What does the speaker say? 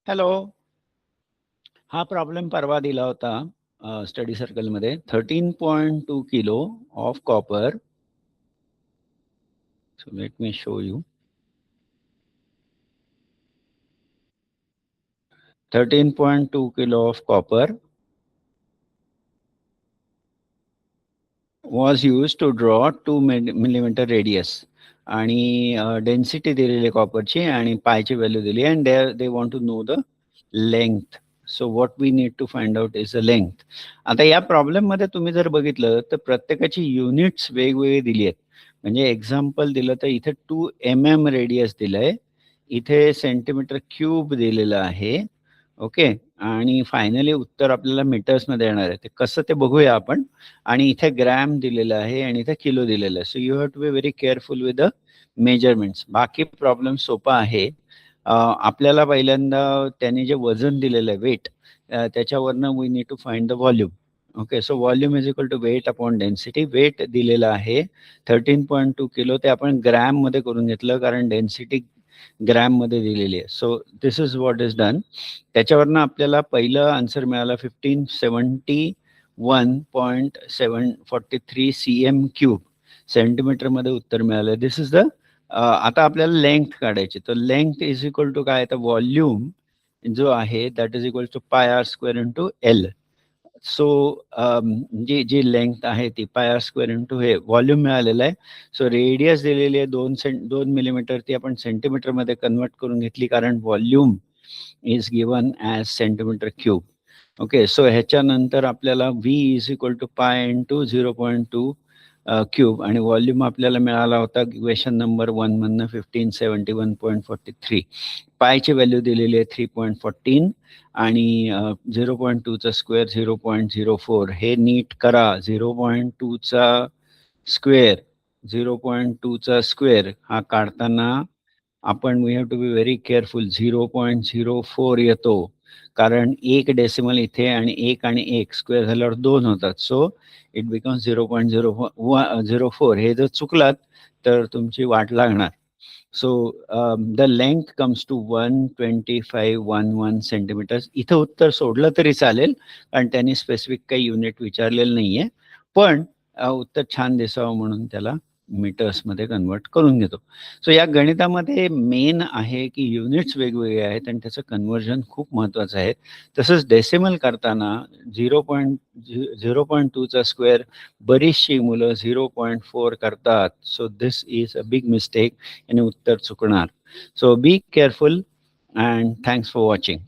Hello. हा problem परवा दिला होता स्टडी सर्कलमध्ये. 13.2 kilo of copper. So let me show you. 13.2 kilo of copper was used to draw 2 millimeter radius. आणि density दिलेली कॉपरची आणि पायची व्हॅल्यू दिली and they want to know the length. So what we need to find out is the length. आता या problem मध्ये तुम्ही जर बघितलं तर प्रत्येकाची युनिट्स वेगवेगळी दिली आहेत. म्हणजे एक्झाम्पल दिलं तर इथे 2 mm रेडियस दिलंय, इथे सेंटीमीटर क्यूब दिलेलं आहे. ओके. आणि फायनली उत्तर आपल्याला मीटर्समध्ये येणार आहे. ते कसं ते बघूया आपण. आणि इथे ग्रॅम दिलेलं आहे आणि इथे किलो दिलेलं आहे. So you have to be very careful with the measurements. बाकी प्रॉब्लेम सोपा आहे. आपल्याला पहिल्यांदा त्यांनी जे वजन दिलेलं आहे वेट, त्याच्यावरनं we need to find the volume. Okay. So volume is equal to weight upon density. Weight दिलेलं आहे 13.2 किलो. ते आपण ग्रॅममध्ये करून घेतलं कारण डेन्सिटी ग्रॅममध्ये दिलेली आहे. So this is what is done. त्याच्यावरनं आपल्याला पहिलं आन्सर मिळाला 1571.743 cm क्यूब. सेंटीमीटरमध्ये उत्तर मिळालं. दिस इज द आता आपल्याला लेंथ काढायची. तर लेंथ इज इक्वल टू काय, तर व्हॉल्यूम जो आहे that is equal to pi r square into L. So जी जी लेंथ आहे ती पाय आर स्क्वेअर इंटू हे व्हॉल्यूम मिळालेलं आहे. सो रेडियस दिलेली आहे 2 मिलीमीटर, ती आपण सेंटीमीटरमध्ये कन्वर्ट करून घेतली कारण volume is given as centimetre cube. Okay. So ह्याच्यानंतर आपल्याला V is equal to pi into 0.2 cube आणि व्हॉल्यूम आपल्याला मिळाला होता क्वेश्चन नंबर 1 मधनं 1571.43. पायची व्हॅल्यू दिलेली आहे 3.14 आणि 0.2चा स्क्वेअर 0.04. हे नीट करा. 0.2चा स्क्वेअर 0.2चा स्क्वेअर हा काढताना आपण we have to be very careful. 0.04 येतो कारण एक डेसिमल इथे आणि एक स्क्वेअर झाल्यावर 2 होतात. So it becomes 0.04. हे जर चुकलात तर तुमची वाट लागणार. So the length comes to 125.11 centimetres. इथं उत्तर सोडलं तरी चालेल कारण त्यांनी स्पेसिफिक काही युनिट विचारलेलं नाहीये, पण उत्तर छान दिसावं म्हणून त्याला मीटर्समध्ये कन्वर्ट करून घेतो. सो या गणितामध्ये मेन आहे की युनिट्स वेगवेगळे आहेत आणि त्याचं कन्वर्जन खूप महत्त्वाचं आहे. तसंच डेसिमल करताना 0.2चा स्क्वेअर बरीचशी मुलं 0.4 करतात. So this is a big mistake आणि उत्तर चुकणार. So be careful and thanks for watching.